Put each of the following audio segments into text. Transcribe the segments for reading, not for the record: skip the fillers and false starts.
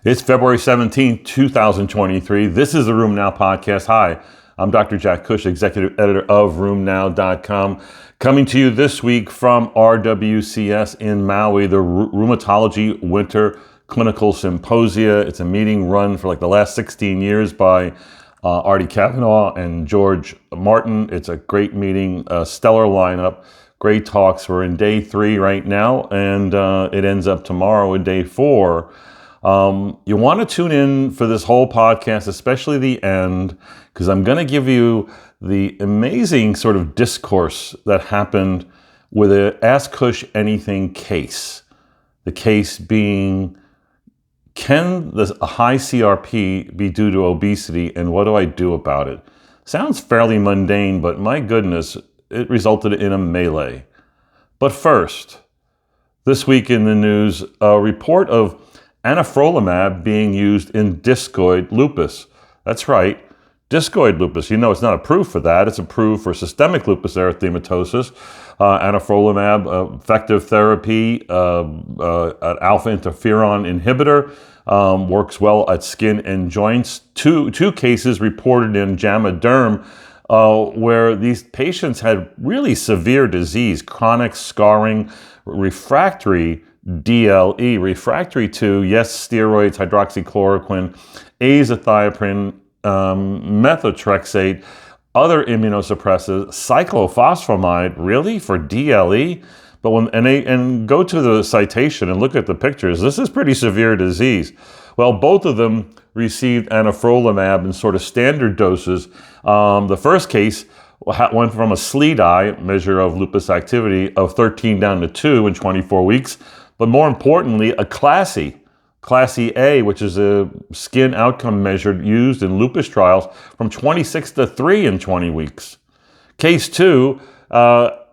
It's February 17th, 2023. This is the Room Now podcast. Hi, I'm Dr. Jack Cush, executive editor of RoomNow.com, coming to you this week from RWCS in Maui, the Rheumatology Winter Clinical Symposia. It's a meeting run for like the last 16 years by Artie Cavanaugh and George Martin. It's a great meeting, a stellar lineup, great talks. We're in day 3 right now, and it ends up tomorrow in day 4. You want to tune in for this whole podcast, especially the end, because I'm going to give you the amazing sort of discourse that happened with a Ask Cush Anything case. The case being, can a high CRP be due to obesity, and what do I do about it? Sounds fairly mundane, but my goodness, it resulted in a melee. But first, this week in the news, a report of anifrolumab being used in discoid lupus. That's right, discoid lupus. You know, it's not approved for that. It's approved for systemic lupus erythematosus. Anifrolumab, effective therapy, an alpha interferon inhibitor, works well at skin and joints. Two cases reported in JAMA Derm where these patients had really severe disease, chronic scarring, refractory DLE, refractory to, yes, steroids, hydroxychloroquine, azathioprine, methotrexate, other immunosuppressants, cyclophosphamide, really, for DLE? But when go to the citation and look at the pictures, this is pretty severe disease. Well, both of them received anifrolumab in sort of standard doses. The first case went from a SLEDAI, measure of lupus activity, of 13 down to 2 in 24 weeks. But more importantly, a Classy A, which is a skin outcome measure used in lupus trials, from 26 to 3 in 20 weeks. Case 2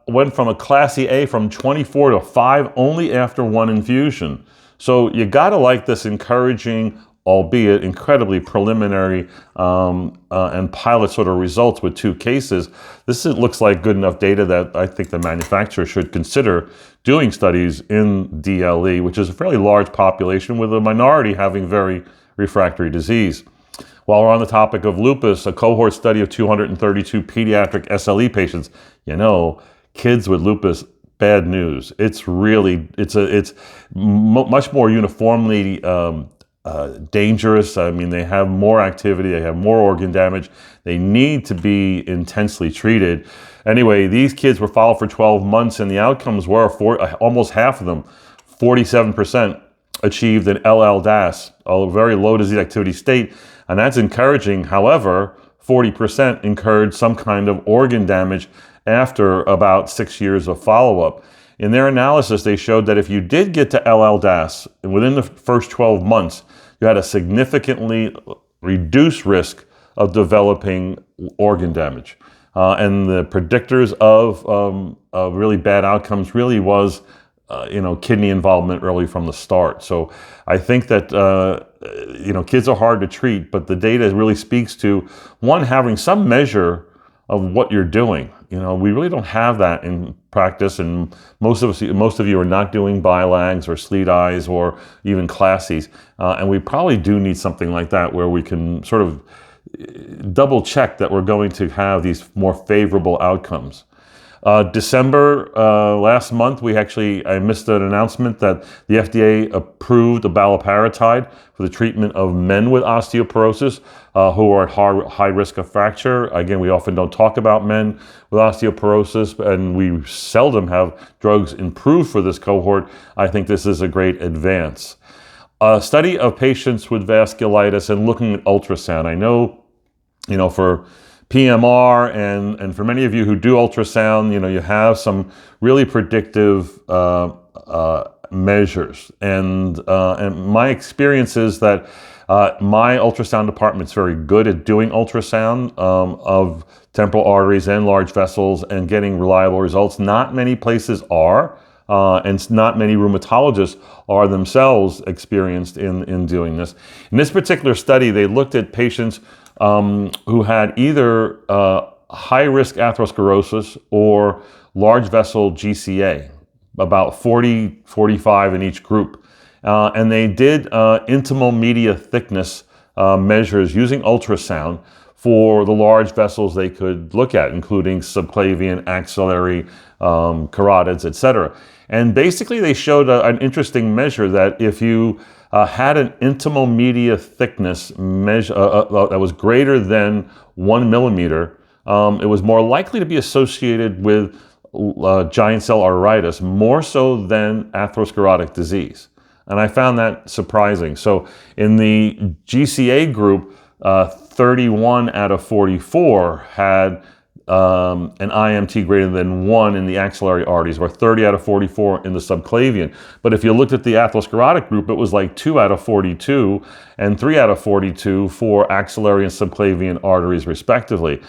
went from a Classy A from 24 to 5 only after 1 infusion. So you gotta like this encouraging, albeit incredibly preliminary and pilot sort of results with 2 cases. Looks like good enough data that I think the manufacturer should consider doing studies in DLE, which is a fairly large population with a minority having very refractory disease. While we're on the topic of lupus, a cohort study of 232 pediatric SLE patients, kids with lupus, bad news. It's much more uniformly dangerous. I mean, they have more activity, they have more organ damage, they need to be intensely treated. Anyway, these kids were followed for 12 months, and the outcomes were, almost half of them, 47%, achieved an LL-DAS, a very low disease activity state, and that's encouraging. However, 40% incurred some kind of organ damage after about 6 years of follow-up. In their analysis, they showed that if you did get to LL-DAS within the first 12 months, you had a significantly reduced risk of developing organ damage. And the predictors of really bad outcomes really was, kidney involvement early from the start. So I think that, kids are hard to treat, but the data really speaks to, one, having some measure of what you're doing. We really don't have that in practice, and most of you are not doing BILAGs or SLEDAIs or even Classies, and we probably do need something like that where we can sort of double check that we're going to have these more favorable outcomes. December last month, I missed an announcement that the FDA approved abaloparatide for the treatment of men with osteoporosis who are at high risk of fracture. Again, we often don't talk about men with osteoporosis, and we seldom have drugs approved for this cohort. I think this is a great advance. A study of patients with vasculitis and looking at ultrasound. I know, for PMR and for many of you who do ultrasound, you have some really predictive measures. And my experience is that my ultrasound department's very good at doing ultrasound of temporal arteries and large vessels and getting reliable results. Not many places are, and not many rheumatologists are themselves experienced in doing this. In this particular study, they looked at patients who had either high-risk atherosclerosis or large vessel GCA, about 45 in each group. And they did intimal media thickness measures using ultrasound for the large vessels they could look at, including subclavian, axillary, carotids, etc. And basically they showed an interesting measure that if you had an intimal media thickness measure that was greater than 1 millimeter, it was more likely to be associated with giant cell arteritis, more so than atherosclerotic disease. And I found that surprising. So in the GCA group, 31 out of 44 had an IMT greater than 1 in the axillary arteries, or 30 out of 44 in the subclavian. But if you looked at the atherosclerotic group, it was like 2 out of 42 and 3 out of 42 for axillary and subclavian arteries, respectively.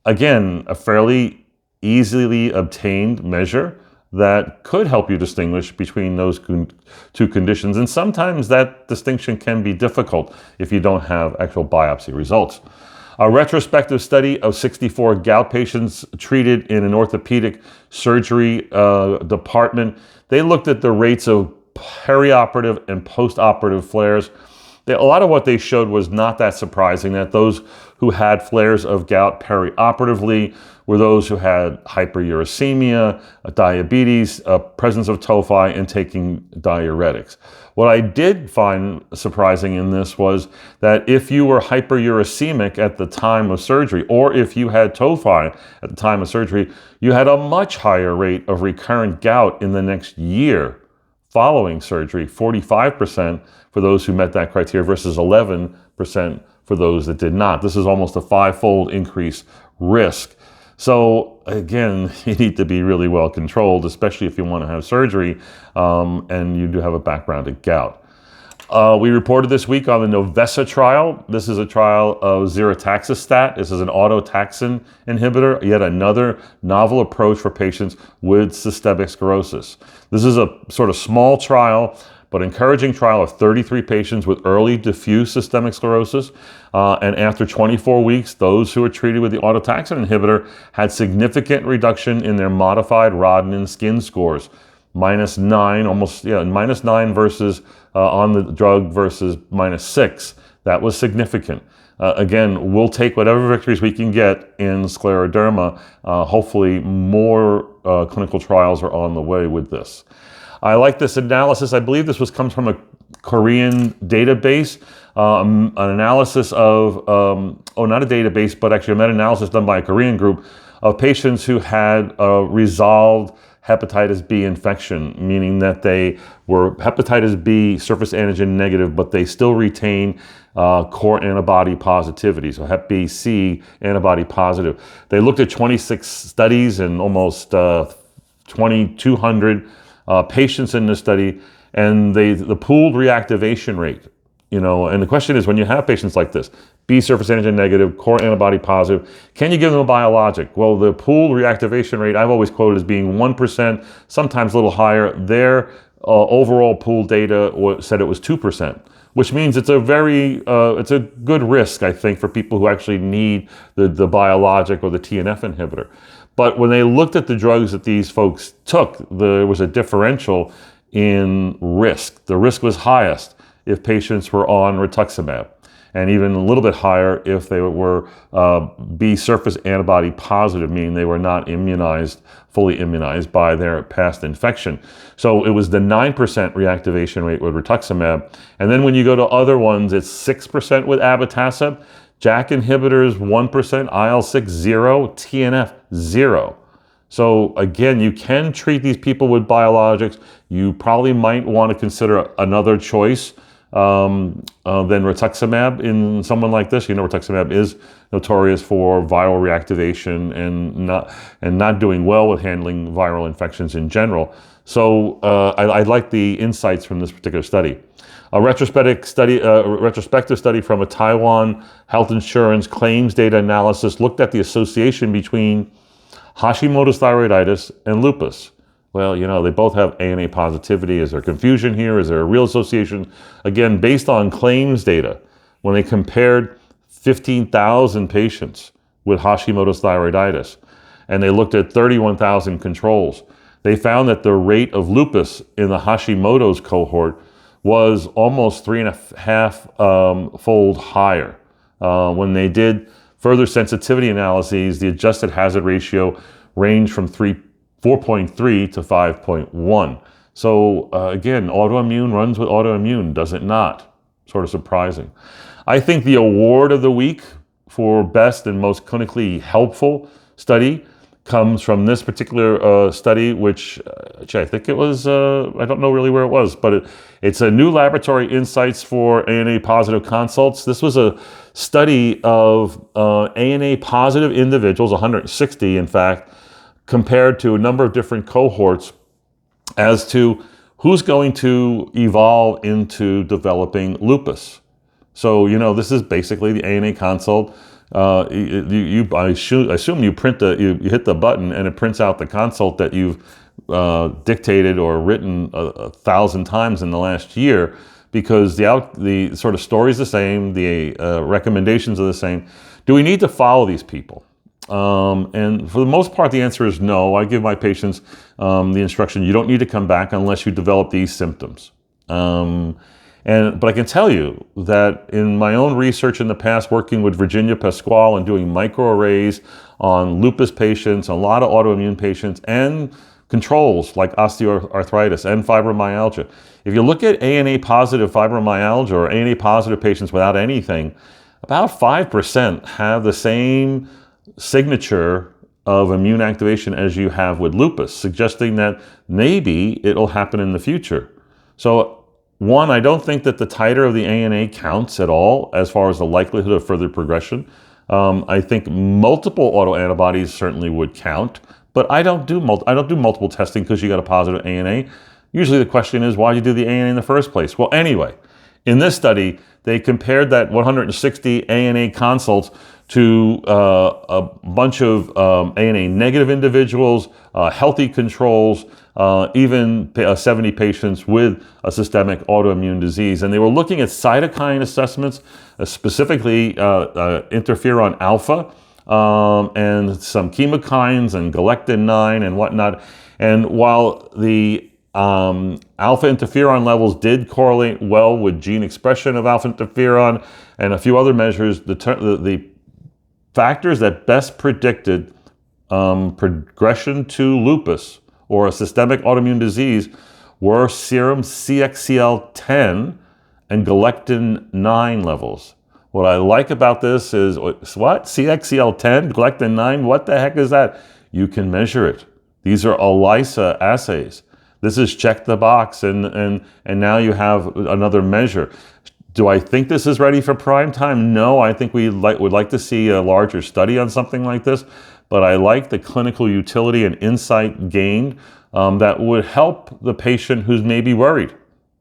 Again, a fairly easily obtained measure that could help you distinguish between those two conditions. And sometimes that distinction can be difficult if you don't have actual biopsy results. A retrospective study of 64 gout patients treated in an orthopedic surgery department, they looked at the rates of perioperative and postoperative flares. A lot of what they showed was not that surprising, that those who had flares of gout perioperatively were those who had hyperuricemia, diabetes, presence of tophi, and taking diuretics. What I did find surprising in this was that if you were hyperuricemic at the time of surgery, or if you had tophi at the time of surgery, you had a much higher rate of recurrent gout in the next year following surgery, 45% for those who met that criteria versus 11% for those that did not. This is almost a 5-fold increase risk. So again, you need to be really well controlled, especially if you want to have surgery and you do have a background in gout. We reported this week on the Novesa trial. This is a trial of ziritaxestat. This is an autotaxin inhibitor, yet another novel approach for patients with systemic sclerosis. This is a sort of small trial, but encouraging trial of 33 patients with early diffuse systemic sclerosis. And after 24 weeks, those who were treated with the autotaxin inhibitor had significant reduction in their modified Rodnan skin scores. -9, almost, -9 versus on the drug versus -6. That was significant. Again, we'll take whatever victories we can get in scleroderma. Hopefully more clinical trials are on the way with this. I like this analysis. I believe this comes from a Korean database, an analysis of, not a database, but actually a meta-analysis done by a Korean group of patients who had resolved hepatitis B infection, meaning that they were hepatitis B surface antigen negative, but they still retain core antibody positivity, so hep B C antibody positive. They looked at 26 studies and almost 2,200 patients in this study, and the pooled reactivation rate, and the question is, when you have patients like this, B surface antigen negative, core antibody positive, can you give them a biologic? Well, the pooled reactivation rate I've always quoted as being 1%, sometimes a little higher. Their overall pooled data said it was 2%, which means it's it's a good risk, I think, for people who actually need the biologic or the TNF inhibitor. But when they looked at the drugs that these folks took, there was a differential in risk. The risk was highest if patients were on rituximab, and even a little bit higher if they were B surface antibody positive, meaning they were not fully immunized by their past infection. So it was the 9% reactivation rate with rituximab. And then when you go to other ones, it's 6% with abatacept, JAK inhibitors 1%, IL-6 0, TNF 0. So again, you can treat these people with biologics. You probably might want to consider another choice than rituximab in someone like this. Rituximab is notorious for viral reactivation and not doing well with handling viral infections in general. So I like the insights from this particular study. A retrospective study from a Taiwan health insurance claims data analysis looked at the association between Hashimoto's thyroiditis and lupus. Well, they both have ANA positivity. Is there confusion here? Is there a real association? Again, based on claims data, when they compared 15,000 patients with Hashimoto's thyroiditis, and they looked at 31,000 controls, they found that the rate of lupus in the Hashimoto's cohort was almost 3.5 fold higher. When they did further sensitivity analyses, the adjusted hazard ratio ranged from 4.3 to 5.1. So again, autoimmune runs with autoimmune, does it not? Sort of surprising. I think the award of the week for best and most clinically helpful study comes from this particular study, which I think it was, I don't know really where it was, but it's a new laboratory insights for ANA positive consults. This was a study of ANA positive individuals, 160 in fact, compared to a number of different cohorts as to who's going to evolve into developing lupus. So, this is basically the ANA consult. I assume you you hit the button and it prints out the consult that you've dictated or written 1,000 times in the last year, because the sort of story is the same, the recommendations are the same. Do we need to follow these people? And for the most part, the answer is no. I give my patients the instruction, you don't need to come back unless you develop these symptoms. But I can tell you that in my own research in the past, working with Virginia Pasquale and doing microarrays on lupus patients, a lot of autoimmune patients, and controls like osteoarthritis and fibromyalgia. If you look at ANA positive fibromyalgia or ANA positive patients without anything, about 5% have the same signature of immune activation as you have with lupus, suggesting that maybe it'll happen in the future. So one, I don't think that the titer of the ANA counts at all as far as the likelihood of further progression. I think multiple autoantibodies certainly would count, but I don't do multiple testing because you got a positive ANA. Usually the question is, why did you do the ANA in the first place? Well, anyway, in this study, they compared that 160 ANA consults to a bunch of ANA negative individuals, healthy controls, even 70 patients with a systemic autoimmune disease. And they were looking at cytokine assessments, specifically interferon alpha, and some chemokines and galectin-9 and whatnot. And while the alpha interferon levels did correlate well with gene expression of alpha interferon and a few other measures, the factors that best predicted progression to lupus or a systemic autoimmune disease were serum CXCL10 and galectin-9 levels. What I like about this is, what? CXCL10, galectin-9? What the heck is that? You can measure it. These are ELISA assays. This is check the box, and now you have another measure. Do I think this is ready for prime time? No, I think we would like to see a larger study on something like this, but I like the clinical utility and insight gained that would help the patient who's maybe worried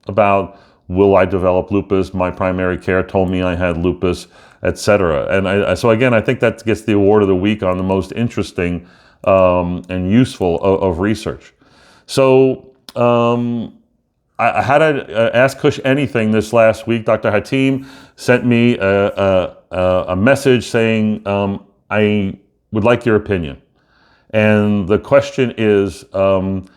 about, will I develop lupus? My primary care told me I had lupus, etc. And so again, I think that gets the award of the week on the most interesting and useful of research. So I had to ask Cush anything this last week. Dr. Hatim sent me a message saying, I would like your opinion. And the question is, from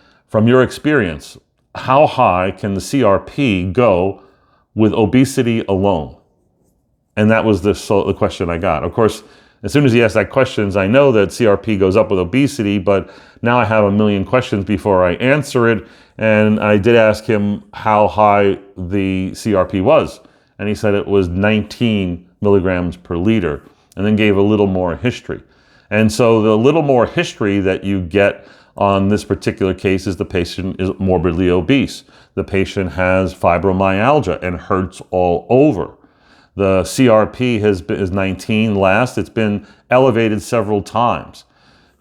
your experience, how high can the CRP go with obesity alone? And that was the question I got. Of course, as soon as he asked that question, I know that CRP goes up with obesity, but now I have a million questions before I answer it. And I did ask him how high the CRP was. And he said it was 19 milligrams per liter, and then gave a little more history. And so the little more history that you get on this particular case is the patient is morbidly obese. The patient has fibromyalgia and hurts all over. The CRP is 19 last. It's been elevated several times.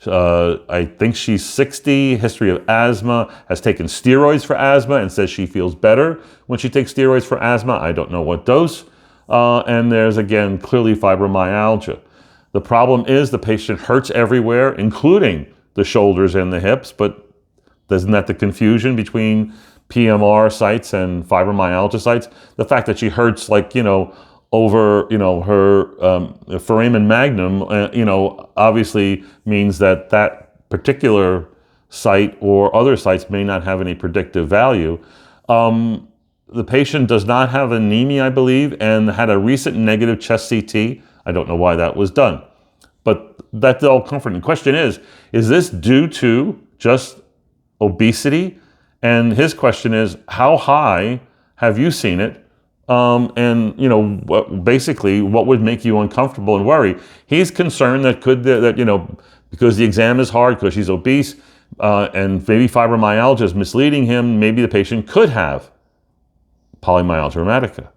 I think she's 60, history of asthma, has taken steroids for asthma and says she feels better when she takes steroids for asthma. I don't know what dose. And there's, again, clearly fibromyalgia. The problem is the patient hurts everywhere, including the shoulders and the hips, but isn't that the confusion between PMR sites and fibromyalgia sites? The fact that she hurts over, her foramen magnum, obviously means that that particular site or other sites may not have any predictive value. The patient does not have anemia, I believe, and had a recent negative chest CT. I don't know why that was done, but that's all comforting. The question is this due to just obesity? And his question is, how high have you seen it? And basically, what would make you uncomfortable and worry? He's concerned that because the exam is hard, because he's obese, and maybe fibromyalgia is misleading him, maybe the patient could have polymyalgia rheumatica.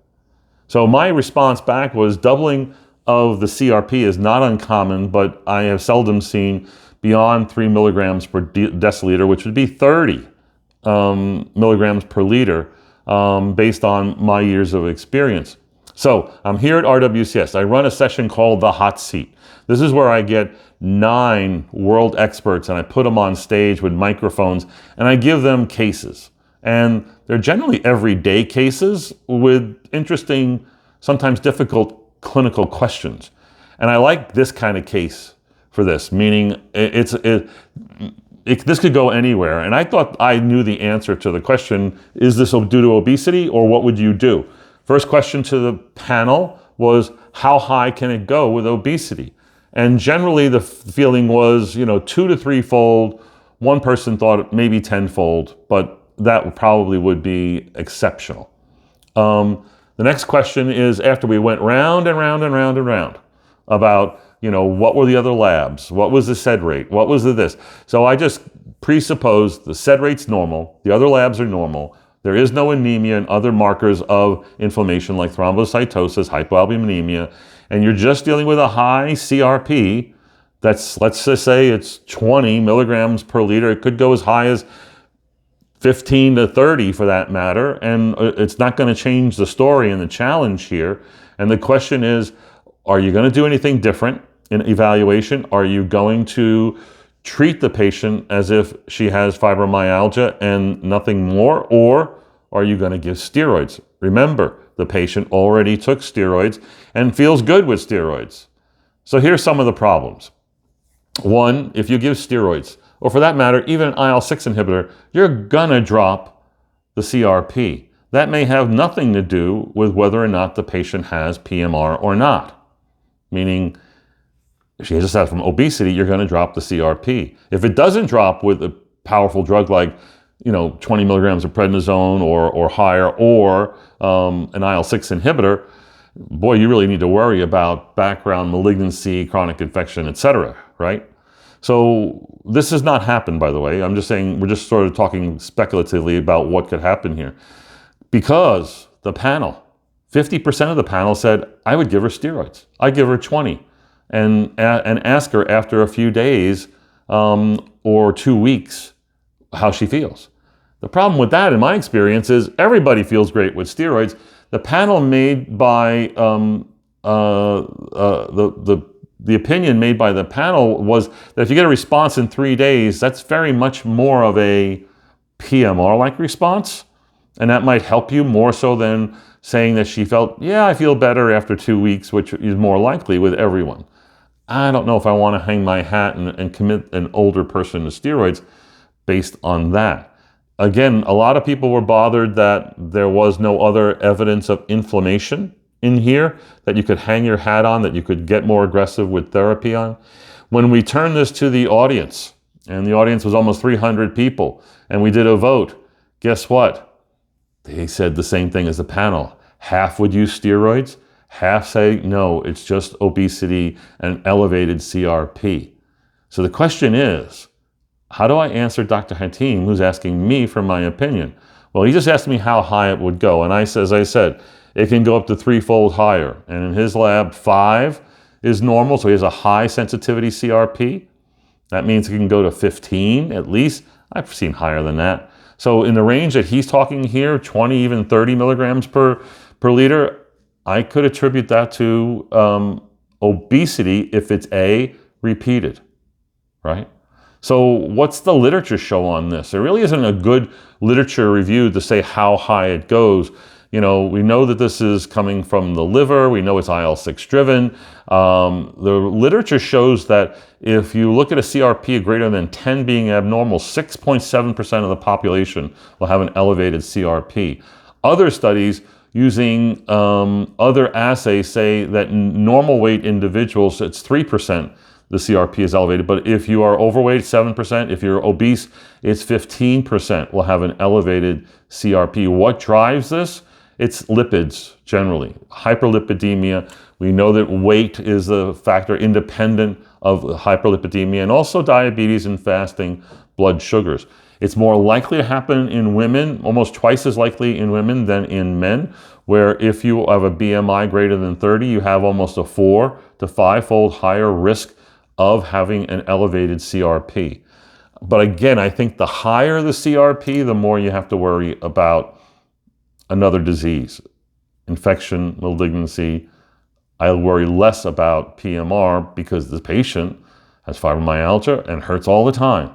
So my response back was doubling of the CRP is not uncommon, but I have seldom seen beyond 3 milligrams per deciliter, which would be 30 milligrams per liter, based on my years of experience. So I'm here at RWCS. I run a session called the Hot Seat. This is where I get 9 world experts and I put them on stage with microphones and I give them cases. And they're generally everyday cases with interesting, sometimes difficult clinical questions. And I like this kind of case for this, meaning this could go anywhere. And I thought I knew the answer to the question, is this due to obesity or what would you do? First question to the panel was, how high can it go with obesity? And generally the feeling was, 2 to 3-fold. One person thought maybe 10-fold, but that probably would be exceptional. The next question is, after we went round and round and round and round about, what were the other labs? What was the SED rate? What was the this? So I just presupposed the SED rate's normal, the other labs are normal, there is no anemia and other markers of inflammation like thrombocytosis, hypoalbuminemia, and you're just dealing with a high CRP that's, let's just say it's 20 milligrams per liter. It could go as high as 15 to 30 for that matter, and it's not going to change the story and the challenge here. And the question is, are you going to do anything different in evaluation? Are you going to treat the patient as if she has fibromyalgia and nothing more? Or are you going to give steroids? Remember, the patient already took steroids and feels good with steroids. So here's some of the problems. One, if you give steroids, or for that matter, even an IL-6 inhibitor, you're gonna drop the CRP. That may have nothing to do with whether or not the patient has PMR or not. Meaning, if she just has from obesity, you're gonna drop the CRP. If it doesn't drop with a powerful drug like 20 milligrams of prednisone or higher, or an IL-6 inhibitor, boy, you really need to worry about background malignancy, chronic infection, etc., right? So this has not happened, by the way. I'm just saying, we're just sort of talking speculatively about what could happen here. Because the panel, 50% of the panel said, I would give her steroids. I'd give her 20 and ask her after a few days or 2 weeks how she feels. The problem with that, in my experience, is everybody feels great with steroids. The panel made by the opinion made by the panel was that if you get a response in 3 days, that's very much more of a PMR-like response. And that might help you more so than saying that she felt, yeah, I feel better after 2 weeks, which is more likely with everyone. I don't know if I want to hang my hat and commit an older person to steroids based on that. Again, a lot of people were bothered that there was no other evidence of inflammation in here that you could hang your hat on, that you could get more aggressive with therapy on. When we turned this to the audience, and the audience was almost 300 people, and we did a vote, guess what? They said the same thing as the panel. Half would use steroids, half say, no, it's just obesity and elevated CRP. So the question is, how do I answer Dr. Hatim, who's asking me for my opinion? Well, he just asked me how high it would go, and as I said, it can go up to 3-fold higher. And in his lab, 5 is normal, so he has a high sensitivity CRP. That means it can go to 15 at least. I've seen higher than that. So in the range that he's talking here, 20, even 30 milligrams per liter, I could attribute that to obesity if it's repeated, right? So what's the literature show on this? There really isn't a good literature review to say how high it goes. We know that this is coming from the liver. We know it's IL-6 driven. The literature shows that if you look at a CRP greater than 10 being abnormal, 6.7% of the population will have an elevated CRP. Other studies using other assays say that normal weight individuals, it's 3%. The CRP is elevated, but if you are overweight, 7%. If you're obese, it's 15% will have an elevated CRP. What drives this? It's lipids, generally. Hyperlipidemia. We know that weight is a factor independent of hyperlipidemia, and also diabetes and fasting blood sugars. It's more likely to happen in women, almost twice as likely in women than in men, where if you have a BMI greater than 30, you have almost a 4 to 5-fold higher risk of having an elevated CRP. But again, I think the higher the CRP, the more you have to worry about another disease, infection, malignancy. I worry less about PMR because the patient has fibromyalgia and hurts all the time.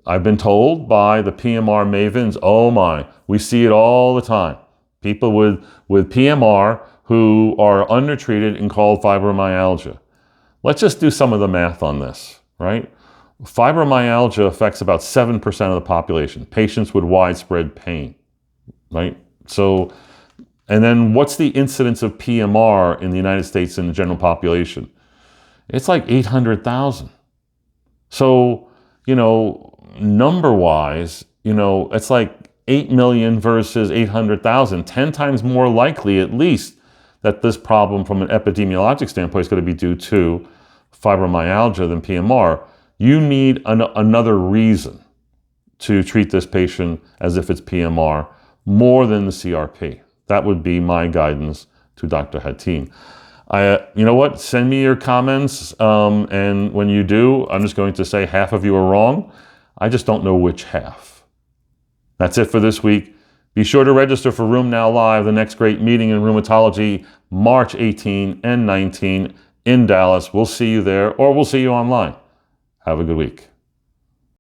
I've been told by the PMR mavens, oh my, we see it all the time. People with PMR who are undertreated and called fibromyalgia. Let's just do some of the math on this, right? Fibromyalgia affects about 7% of the population, patients with widespread pain, right? So, and then what's the incidence of PMR in the United States in the general population? It's like 800,000. So, number-wise, it's like 8 million versus 800,000, 10 times more likely at least that this problem from an epidemiologic standpoint is going to be due to fibromyalgia than PMR. You need another reason to treat this patient as if it's PMR more than the CRP. That would be my guidance to Dr. Hatim. You know what? Send me your comments, and when you do, I'm just going to say half of you are wrong. I just don't know which half. That's it for this week. Be sure to register for Room Now Live, the next great meeting in rheumatology, March 18 and 19 in Dallas. We'll see you there, or we'll see you online. Have a good week.